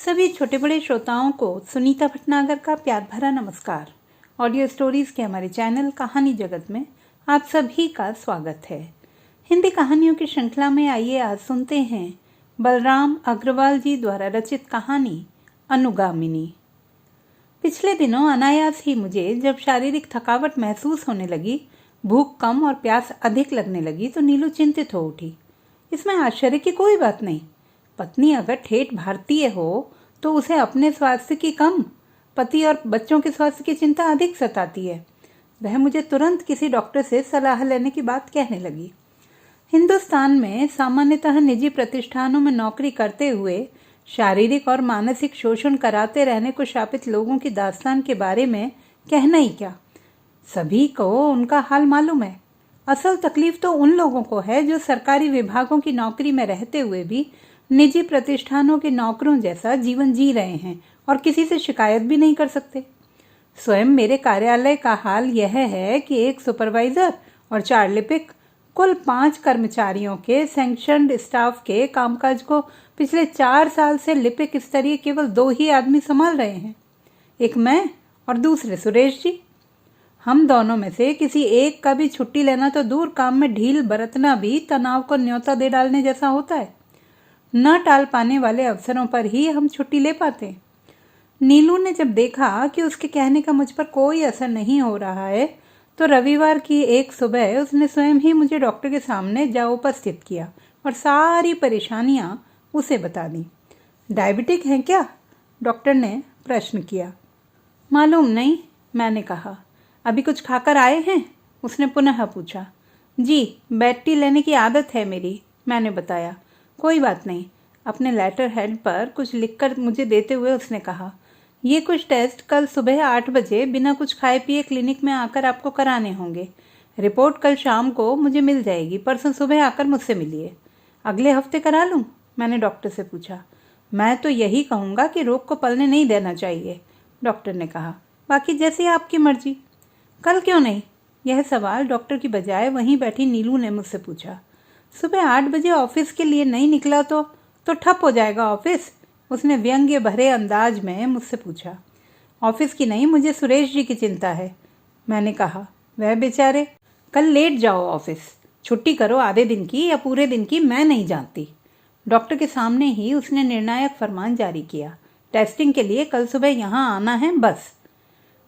सभी छोटे बड़े श्रोताओं को सुनीता भटनागर का प्यार भरा नमस्कार। ऑडियो स्टोरीज के हमारे चैनल कहानी जगत में आप सभी का स्वागत है। हिंदी कहानियों की श्रृंखला में आइए आज सुनते हैं बलराम अग्रवाल जी द्वारा रचित कहानी अनुगामिनी। पिछले दिनों अनायास ही मुझे जब शारीरिक थकावट महसूस होने लगी, भूख कम और प्यास अधिक लगने लगी तो नीलू चिंतित हो उठी। इसमें आश्चर्य की कोई बात नहीं। पत्नी अगर ठेठ भारतीय हो तो उसे अपने स्वास्थ्य की कम, पति और बच्चों के स्वास्थ्य की चिंता अधिक सताती है। वह मुझे तुरंत किसी डॉक्टर से सलाह लेने की बात कहने लगी। हिंदुस्तान में सामान्यतः निजी प्रतिष्ठानों में नौकरी करते हुए शारीरिक और मानसिक शोषण कराते रहने को शापित लोगों की दास्तान के बारे में कहना ही क्या, सभी को उनका हाल मालूम है। असल तकलीफ तो उन लोगों को है जो सरकारी विभागों की नौकरी में रहते हुए भी निजी प्रतिष्ठानों के नौकरों जैसा जीवन जी रहे हैं और किसी से शिकायत भी नहीं कर सकते। स्वयं मेरे कार्यालय का हाल यह है कि एक सुपरवाइजर और 4 लिपिक, कुल 5 कर्मचारियों के सैंक्शनड स्टाफ के कामकाज को पिछले 4 साल से लिपिक स्तरीय केवल 2 ही आदमी संभाल रहे हैं, एक मैं और दूसरे सुरेश जी। हम दोनों में से किसी एक का भी छुट्टी लेना तो दूर, काम में ढील बरतना भी तनाव को न्योता दे डालने जैसा होता है। न टाल पाने वाले अवसरों पर ही हम छुट्टी ले पाते। नीलू ने जब देखा कि उसके कहने का मुझ पर कोई असर नहीं हो रहा है तो रविवार की एक सुबह उसने स्वयं ही मुझे डॉक्टर के सामने जा उपस्थित किया और सारी परेशानियां उसे बता दी। डायबिटिक है क्या? डॉक्टर ने प्रश्न किया। मालूम नहीं, मैंने कहा। अभी कुछ खाकर आए हैं? उसने पुनः पूछा। जी, बेड टी लेने की आदत है मेरी, मैंने बताया। कोई बात नहीं। अपने लेटर हेड पर कुछ लिखकर मुझे देते हुए उसने कहा, ये कुछ टेस्ट कल सुबह 8 बजे बिना कुछ खाए पिए क्लिनिक में आकर आपको कराने होंगे। रिपोर्ट कल शाम को मुझे मिल जाएगी। परसों सुबह आकर मुझसे मिलिए। अगले हफ्ते करा लूँ? मैंने डॉक्टर से पूछा। मैं तो यही कहूँगा कि रोग को पलने नहीं देना चाहिए, डॉक्टर ने कहा। बाकी जैसे आपकी मर्जी। कल क्यों नहीं? यह सवाल डॉक्टर की बजाय वहीं बैठी नीलू ने मुझसे पूछा। सुबह 8 बजे ऑफिस के लिए नहीं निकला तो ठप हो जाएगा ऑफिस? उसने व्यंग्य भरे अंदाज में मुझसे पूछा। ऑफिस की नहीं, मुझे सुरेश जी की चिंता है, मैंने कहा। वह बेचारे। कल लेट जाओ ऑफिस, छुट्टी करो आधे दिन की या पूरे दिन की, मैं नहीं जानती। डॉक्टर के सामने ही उसने निर्णायक फरमान जारी किया। टेस्टिंग के लिए कल सुबह यहाँ आना है, बस।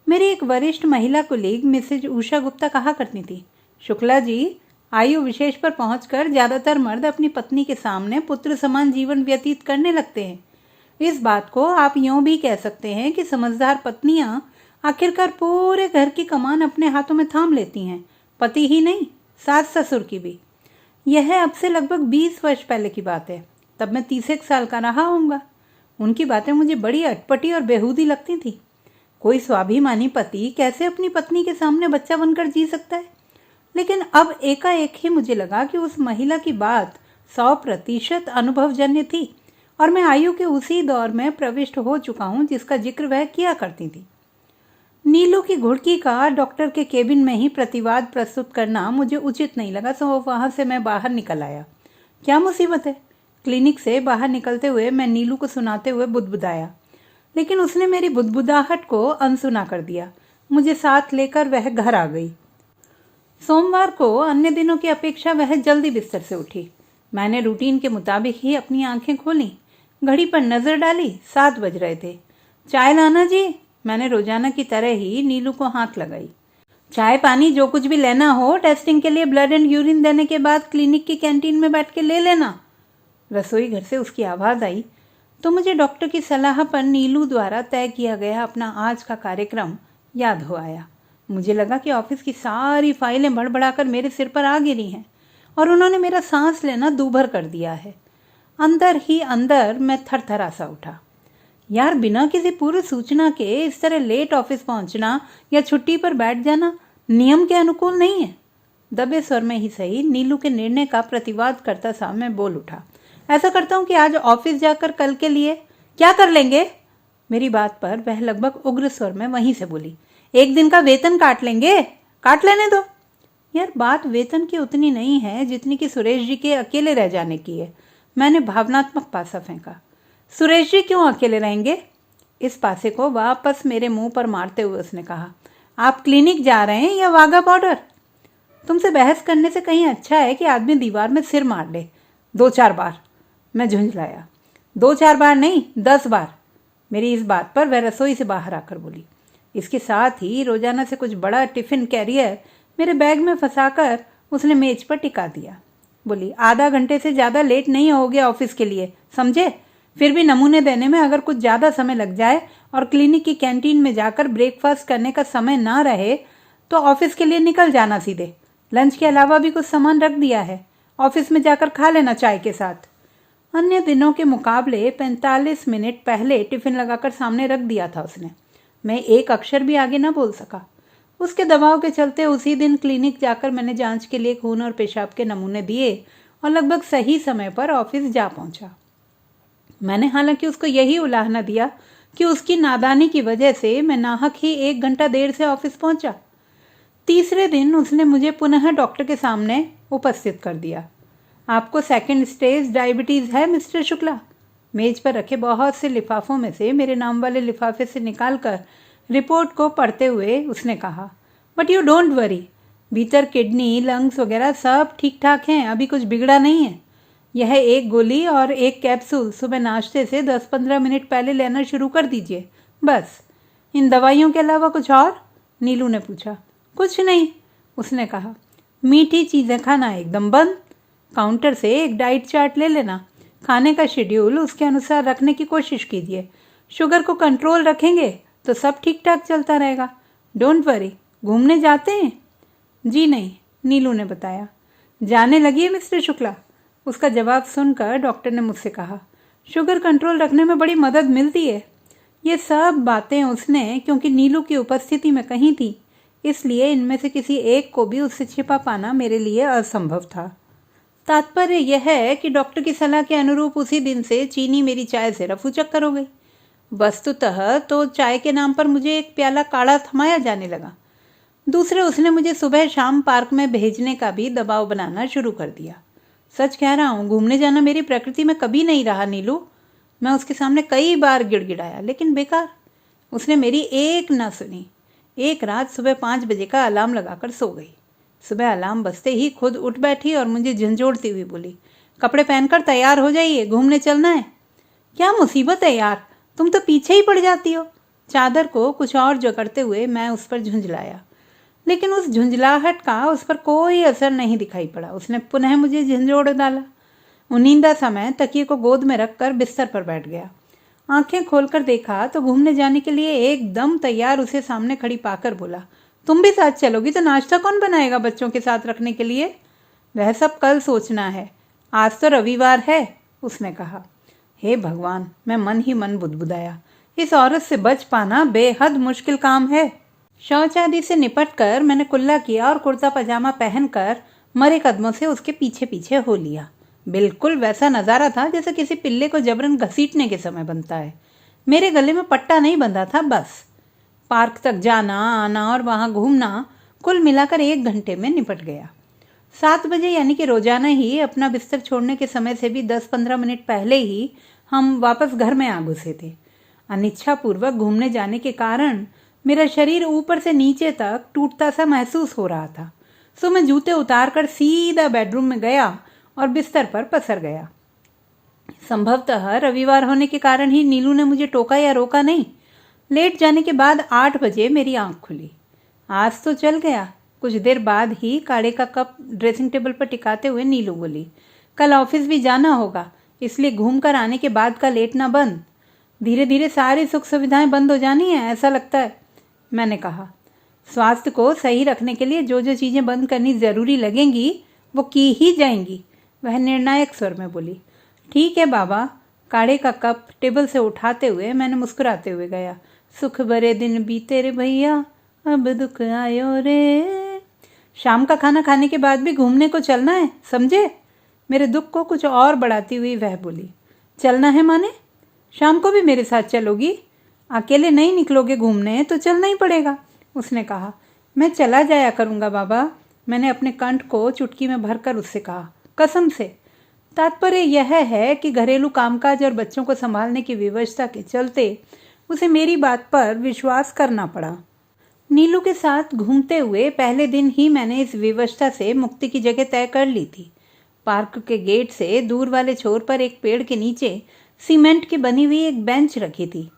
मेरी एक वरिष्ठ महिला कोलीग मिसेज उषा गुप्ता कहा करती थी, शुक्ला जी, आयु विशेष पर पहुंचकर ज्यादातर मर्द अपनी पत्नी के सामने पुत्र समान जीवन व्यतीत करने लगते हैं। इस बात को आप यूं भी कह सकते हैं कि समझदार पत्नियां आखिरकार पूरे घर की कमान अपने हाथों में थाम लेती हैं, पति ही नहीं, सास ससुर की भी। यह अब से लगभग 20 वर्ष पहले की बात है। तब मैं 30 साल का रहा होऊंगा। उनकी बातें मुझे बड़ी अटपटी और बेहूदी लगती थी। कोई स्वाभिमानी पति कैसे अपनी पत्नी के सामने बच्चा बनकर जी सकता है? लेकिन अब एकाएक ही मुझे लगा कि उस महिला की बात 100% अनुभवजन्य थी और मैं आयु के उसी दौर में प्रविष्ट हो चुका हूं जिसका जिक्र वह किया करती थी। नीलू की घुड़की का डॉक्टर के केबिन में ही प्रतिवाद प्रस्तुत करना मुझे उचित नहीं लगा, तो वहां से मैं बाहर निकल आया। क्या मुसीबत है? क्लिनिक से बाहर निकलते हुए मैं नीलू को सुनाते हुए बुदबुदाया, लेकिन उसने मेरी बुदबुदाहट को अनसुना कर दिया। मुझे साथ लेकर वह घर आ गई। सोमवार को अन्य दिनों की अपेक्षा वह जल्दी बिस्तर से उठी। मैंने रूटीन के मुताबिक ही अपनी आंखें खोली, घड़ी पर नजर डाली। 7 बज रहे थे। चाय लाना जी, मैंने रोजाना की तरह ही नीलू को हाथ लगाई। चाय पानी जो कुछ भी लेना हो टेस्टिंग के लिए ब्लड एंड यूरिन देने के बाद क्लिनिक की कैंटीन में बैठ के ले लेना। रसोई घर से उसकी आवाज आई तो मुझे डॉक्टर की सलाह पर नीलू द्वारा तय किया गया अपना आज का कार्यक्रम याद हो आया। मुझे लगा कि ऑफिस की सारी फाइलें बड़बड़ाकर मेरे सिर पर आ गिरी हैं और उन्होंने मेरा सांस लेना दूभर कर दिया है। अंदर ही अंदर मैं थरथरा सा उठा। यार, बिना किसी पूर्व सूचना के इस तरह लेट ऑफिस पहुंचना या छुट्टी पर बैठ जाना नियम के अनुकूल नहीं है। दबे स्वर में ही सही नीलू के निर्णय का प्रतिवाद करता सा मैं बोल उठा। ऐसा करता हूँ कि आज ऑफिस जाकर कल के लिए क्या कर लेंगे? मेरी बात पर वह लगभग उग्र स्वर में वहीं से बोली, 1 दिन का वेतन काट लेंगे। काट लेने दो। यार, बात वेतन की उतनी नहीं है जितनी कि सुरेश जी के अकेले रह जाने की है, मैंने भावनात्मक पासा फेंका। सुरेश जी क्यों अकेले रहेंगे? इस पासे को वापस मेरे मुंह पर मारते हुए उसने कहा, आप क्लिनिक जा रहे हैं या वाघा बॉर्डर? तुमसे बहस करने से कहीं अच्छा है कि आदमी दीवार में सिर मार ले 2-4 बार। मैं झुंझलाया। 2-4 बार नहीं, 10 बार। मेरी इस बात पर वह रसोई से बाहर आकर बोली। इसके साथ ही रोजाना से कुछ बड़ा टिफिन कैरियर मेरे बैग में फंसाकर उसने मेज पर टिका दिया। बोली, आधा घंटे से ज़्यादा लेट नहीं हो गया ऑफिस के लिए, समझे? फिर भी नमूने देने में अगर कुछ ज़्यादा समय लग जाए और क्लिनिक की कैंटीन में जाकर ब्रेकफास्ट करने का समय ना रहे तो ऑफिस के लिए निकल जाना सीधे। लंच के अलावा भी कुछ सामान रख दिया है, ऑफिस में जाकर खा लेना चाय के साथ। अन्य दिनों के मुकाबले 45 मिनट पहले टिफिन लगाकर सामने रख दिया था उसने। मैं एक अक्षर भी आगे ना बोल सका। उसके दबाव के चलते उसी दिन क्लिनिक जाकर मैंने जांच के लिए खून और पेशाब के नमूने दिए और लगभग सही समय पर ऑफिस जा पहुंचा। मैंने हालांकि उसको यही उलाहना दिया कि उसकी नादानी की वजह से मैं नाहक ही 1 घंटा देर से ऑफिस पहुंचा। तीसरे दिन उसने मुझे पुनः डॉक्टर के सामने उपस्थित कर दिया। आपको 2nd स्टेज डायबिटीज़ है मिस्टर शुक्ला। मेज पर रखे बहुत से लिफाफों में से मेरे नाम वाले लिफाफे से निकालकर रिपोर्ट को पढ़ते हुए उसने कहा, बट यू डोंट वरी, भीतर किडनी लंग्स वगैरह सब ठीक ठाक हैं, अभी कुछ बिगड़ा नहीं है। यह 1 गोली और 1 कैप्सूल सुबह नाश्ते से 10-15 मिनट पहले लेना शुरू कर दीजिए, बस। इन दवाइयों के अलावा कुछ और? नीलू ने पूछा। कुछ नहीं, उसने कहा। मीठी चीज़ें खाना एकदम बंद। काउंटर से एक डाइट चार्ट ले लेना, खाने का शेड्यूल उसके अनुसार रखने की कोशिश कीजिए। शुगर को कंट्रोल रखेंगे तो सब ठीक ठाक चलता रहेगा। Don't worry. घूमने जाते हैं? जी नहीं, नीलू ने बताया। जाने लगी है मिस्टर शुक्ला? उसका जवाब सुनकर डॉक्टर ने मुझसे कहा, शुगर कंट्रोल रखने में बड़ी मदद मिलती है। ये सब बातें उसने क्योंकि नीलू की उपस्थिति में कही थी, इसलिए इनमें से किसी एक को भी उससे छिपा पाना मेरे लिए असंभव था। तात्पर्य यह है कि डॉक्टर की सलाह के अनुरूप उसी दिन से चीनी मेरी चाय से रफू चक्कर हो गई। वस्तुतः तो चाय के नाम पर मुझे एक प्याला काढ़ा थमाया जाने लगा। दूसरे उसने मुझे सुबह शाम पार्क में भेजने का भी दबाव बनाना शुरू कर दिया। सच कह रहा हूँ, घूमने जाना मेरी प्रकृति में कभी नहीं रहा नीलू। मैं उसके सामने कई बार गिड़गिड़ाया, लेकिन बेकार। उसने मेरी एक ना सुनी। एक रात सुबह 5 बजे का अलार्म लगाकर सो गई। सुबह अलार्म बजते ही खुद उठ बैठी और मुझे झंझोड़ती हुई बोली, कपड़े पहनकर तैयार हो जाइए, घूमने चलना है। क्या मुसीबत है यार, तुम तो पीछे ही पड़ जाती हो। चादर को कुछ और जकड़ते हुए मैं उस पर झुंझलाया, लेकिन उस झुंझलाहट का उस पर कोई असर नहीं दिखाई पड़ा। उसने पुनः मुझे झंझोड़ डाला। उनींदा समय तकिए को गोद में रखकर बिस्तर पर बैठ गया। आंखें खोलकर देखा तो घूमने जाने के लिए एकदम तैयार उसे सामने खड़ी पाकर बोला, तुम भी साथ चलोगी तो नाश्ता कौन बनाएगा बच्चों के साथ रखने के लिए? वह सब कल सोचना है, आज तो रविवार है, उसने कहा। हे भगवान, मैं मन ही मन बुदबुदाया। इस औरत से बच पाना बेहद मुश्किल काम है। शौच आदि से निपटकर मैंने कुल्ला किया और कुर्ता पजामा पहनकर मरे कदमों से उसके पीछे पीछे हो लिया। बिल्कुल वैसा नज़ारा था जैसे किसी पिल्ले को जबरन घसीटने के समय बनता है। मेरे गले में पट्टा नहीं बंधा था, बस। पार्क तक जाना आना और वहाँ घूमना कुल मिलाकर 1 घंटे में निपट गया। 7 बजे यानी कि रोजाना ही अपना बिस्तर छोड़ने के समय से भी 10-15 मिनट पहले ही हम वापस घर में आ घुसे थे। अनिच्छापूर्वक घूमने जाने के कारण मेरा शरीर ऊपर से नीचे तक टूटता सा महसूस हो रहा था, सो मैं जूते उतारकर सीधा बेडरूम में गया और बिस्तर पर पसर गया। संभवतः रविवार होने के कारण ही नीलू ने मुझे टोका या रोका नहीं। लेट जाने के बाद 8 बजे मेरी आंख खुली। आज तो चल गया। कुछ देर बाद ही काढ़े का कप ड्रेसिंग टेबल पर टिकाते हुए नीलू बोली, कल ऑफिस भी जाना होगा, इसलिए घूमकर आने के बाद का लेटना बंद। धीरे धीरे सारी सुख सुविधाएं बंद हो जानी है, ऐसा लगता है। मैंने कहा, स्वास्थ्य को सही रखने के लिए जो जो चीज़ें बंद करनी ज़रूरी लगेंगी वो की ही जाएंगी। वह निर्णायक स्वर में बोली। ठीक है बाबा। काढ़े का कप टेबल से उठाते हुए मैंने मुस्कुराते हुए गया, सुख भरे दिन बीते रे भैया, अब दुख आयो रे। शाम का खाना खाने के बाद भी घूमने को चलना है, समझे? मेरे दुख को कुछ और बढ़ाती हुई वह बोली। चलना है माने? शाम को भी मेरे साथ चलोगी? अकेले नहीं निकलोगे घूमने तो चलना ही पड़ेगा, उसने कहा। मैं चला जाया करूँगा बाबा, मैंने अपने कंठ को चुटकी में भरकर उससे कहा, कसम से। तात्पर्य यह है कि घरेलू कामकाज और बच्चों को संभालने की विवशता के चलते उसे मेरी बात पर विश्वास करना पड़ा। नीलू के साथ घूमते हुए पहले दिन ही मैंने इस विवशता से मुक्ति की जगह तय कर ली थी। पार्क के गेट से दूर वाले छोर पर एक पेड़ के नीचे सीमेंट की बनी हुई एक बेंच रखी थी।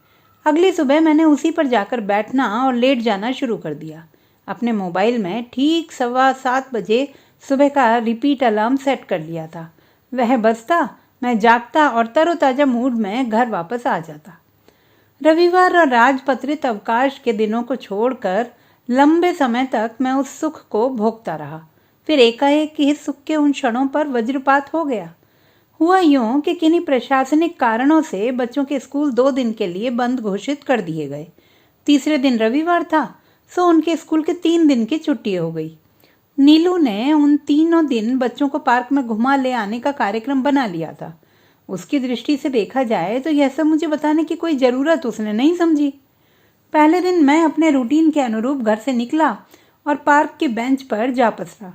अगली सुबह मैंने उसी पर जाकर बैठना और लेट जाना शुरू कर दिया। अपने मोबाइल में ठीक 7:15 बजे सुबह का रिपीट अलार्म सेट कर लिया था। वह बजता, मैं जागता और तरोताज़ा मूड में घर वापस आ जाता। रविवार और राजपत्रित अवकाश के दिनों को छोड़कर लंबे समय तक मैं उस सुख को भोगता रहा। फिर एकाएक इस सुख के उन क्षणों पर वज्रपात हो गया। हुआ यूं कि किन्हीं प्रशासनिक कारणों से बच्चों के स्कूल 2 दिन के लिए बंद घोषित कर दिए गए। तीसरे दिन रविवार था, सो उनके स्कूल के 3 दिन की छुट्टी हो गई। नीलू ने उन तीनों दिन बच्चों को पार्क में घुमा ले आने का कार्यक्रम बना लिया था। उसकी दृष्टि से देखा जाए तो यह सब मुझे बताने की कोई ज़रूरत उसने नहीं समझी। पहले दिन मैं अपने रूटीन के अनुरूप घर से निकला और पार्क की बेंच पर जा पसरा।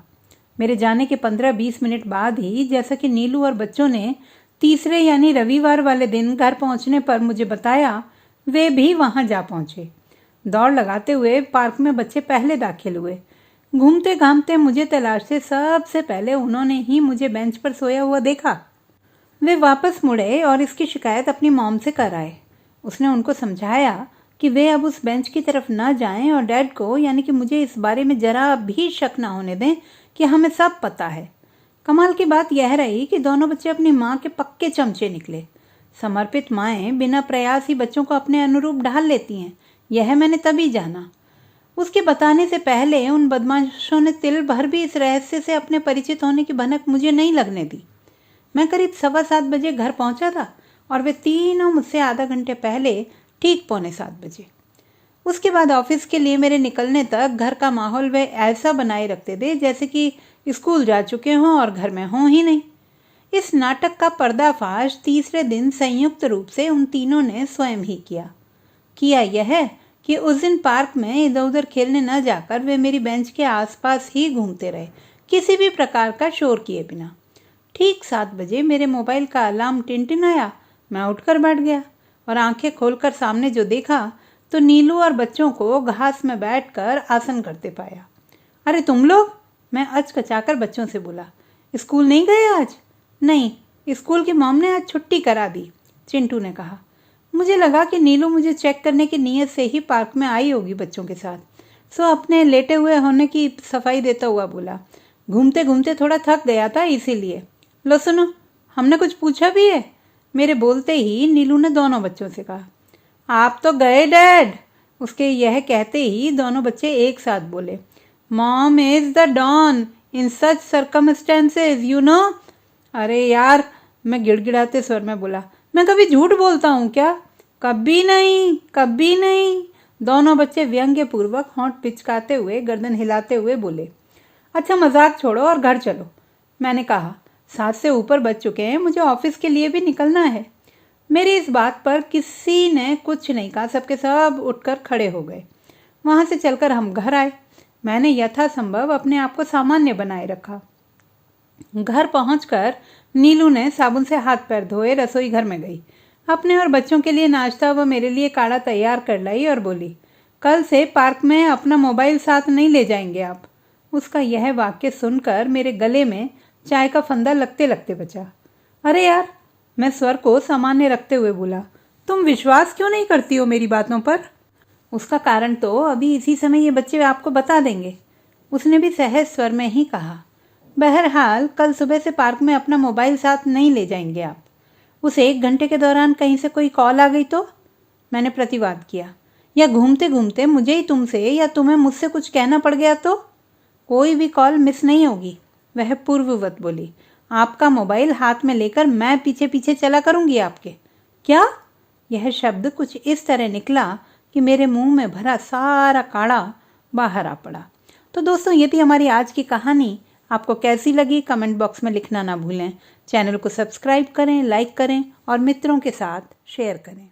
मेरे जाने के 15-20 मिनट बाद ही, जैसा कि नीलू और बच्चों ने तीसरे यानी रविवार वाले दिन घर पहुंचने पर मुझे बताया, वे भी वहां जा पहुंचे। दौड़ लगाते हुए पार्क में बच्चे पहले दाखिल हुए। घूमते घामते मुझे तलाश से सबसे पहले उन्होंने ही मुझे बेंच पर सोया हुआ देखा। वे वापस मुड़े और इसकी शिकायत अपनी मॉम से कर आए। उसने उनको समझाया कि वे अब उस बेंच की तरफ न जाएं और डैड को यानी कि मुझे इस बारे में जरा भी शक न होने दें कि हमें सब पता है। कमाल की बात यह रही कि दोनों बच्चे अपनी माँ के पक्के चमचे निकले। समर्पित माएँ बिना प्रयास ही बच्चों को अपने अनुरूप ढाल लेती हैं, यह मैंने तभी जाना। उसके बताने से पहले उन बदमाशों ने तिल भर भी इस रहस्य से अपने परिचित होने की भनक मुझे नहीं लगने दी। मैं करीब 7:15 बजे घर पहुंचा था और वे तीनों मुझसे आधा घंटे पहले ठीक 6:45 बजे। उसके बाद ऑफिस के लिए मेरे निकलने तक घर का माहौल वे ऐसा बनाए रखते थे जैसे कि स्कूल जा चुके हों और घर में हों ही नहीं। इस नाटक का पर्दाफाश तीसरे दिन संयुक्त रूप से उन तीनों ने स्वयं ही किया यह कि उस दिन पार्क में इधर उधर खेलने न जाकर वे मेरी बेंच के आसपास ही घूमते रहे, किसी भी प्रकार का शोर किए बिना। ठीक 7 बजे मेरे मोबाइल का अलार्म टिनटिनाया। मैं उठकर बैठ गया और आंखें खोलकर सामने जो देखा तो नीलू और बच्चों को घास में बैठकर आसन करते पाया। अरे तुम लोग, मैं अचकचाकर बच्चों से बोला, स्कूल नहीं गए आज? नहीं, स्कूल की मॉम ने आज छुट्टी करा दी, चिंटू ने कहा। मुझे लगा कि नीलू मुझे चेक करने की नीयत से ही पार्क में आई होगी बच्चों के साथ, सो अपने लेटे हुए होने की सफाई देता हुआ बोला, घूमते घूमते थोड़ा थक गया था इसीलिए। लो सुनो, हमने कुछ पूछा भी है? मेरे बोलते ही नीलू ने दोनों बच्चों से कहा। आप तो गए डैड। उसके यह कहते ही दोनों बच्चे एक साथ बोले, mom is the don in such circumstances you know. अरे यार, मैं गिड़गिड़ाते स्वर में बोला, मैं कभी झूठ बोलता हूँ क्या? कभी नहीं, कभी नहीं। दोनों बच्चे व्यंग्यपूर्वक होंठ पिचकाते हुए गर्दन हिलाते हुए बोले। अच्छा मजाक छोड़ो और घर चलो, मैंने कहा। 7 से ऊपर बज चुके हैं, मुझे ऑफिस के लिए भी निकलना है। मेरी इस बात पर किसी ने कुछ नहीं कहा, सबके सब उठकर खड़े हो गए। वहां से चलकर हम घर आए। मैंने यथासंभव अपने आप को सामान्य बनाए रखा। घर पहुंचकर नीलू ने साबुन से हाथ पैर धोए रसोई घर में गई, अपने और बच्चों के लिए नाश्ता व मेरे लिए काढ़ा तैयार कर लाई और बोली, कल से पार्क में अपना मोबाइल साथ नहीं ले जाएंगे आप। उसका यह वाक्य सुनकर मेरे गले में चाय का फंदा लगते लगते बचा। अरे यार, मैं स्वर को सामान्य रखते हुए बोला, तुम विश्वास क्यों नहीं करती हो मेरी बातों पर? उसका कारण तो अभी इसी समय ये बच्चे आपको बता देंगे, उसने भी सहज स्वर में ही कहा। बहरहाल कल सुबह से पार्क में अपना मोबाइल साथ नहीं ले जाएंगे आप। उस 1 घंटे के दौरान कहीं से कोई कॉल आ गई तो? मैंने प्रतिवाद किया। या घूमते घूमते मुझे ही तुमसे या तुम्हें मुझसे कुछ कहना पड़ गया तो? कोई भी कॉल मिस नहीं होगी, वह पूर्ववत बोली। आपका मोबाइल हाथ में लेकर मैं पीछे पीछे चला करूंगी आपके। क्या? यह शब्द कुछ इस तरह निकला कि मेरे मुंह में भरा सारा काढ़ा बाहर आ पड़ा। तो दोस्तों, ये थी हमारी आज की कहानी। आपको कैसी लगी कमेंट बॉक्स में लिखना ना भूलें। चैनल को सब्सक्राइब करें, लाइक करें और मित्रों के साथ शेयर करें।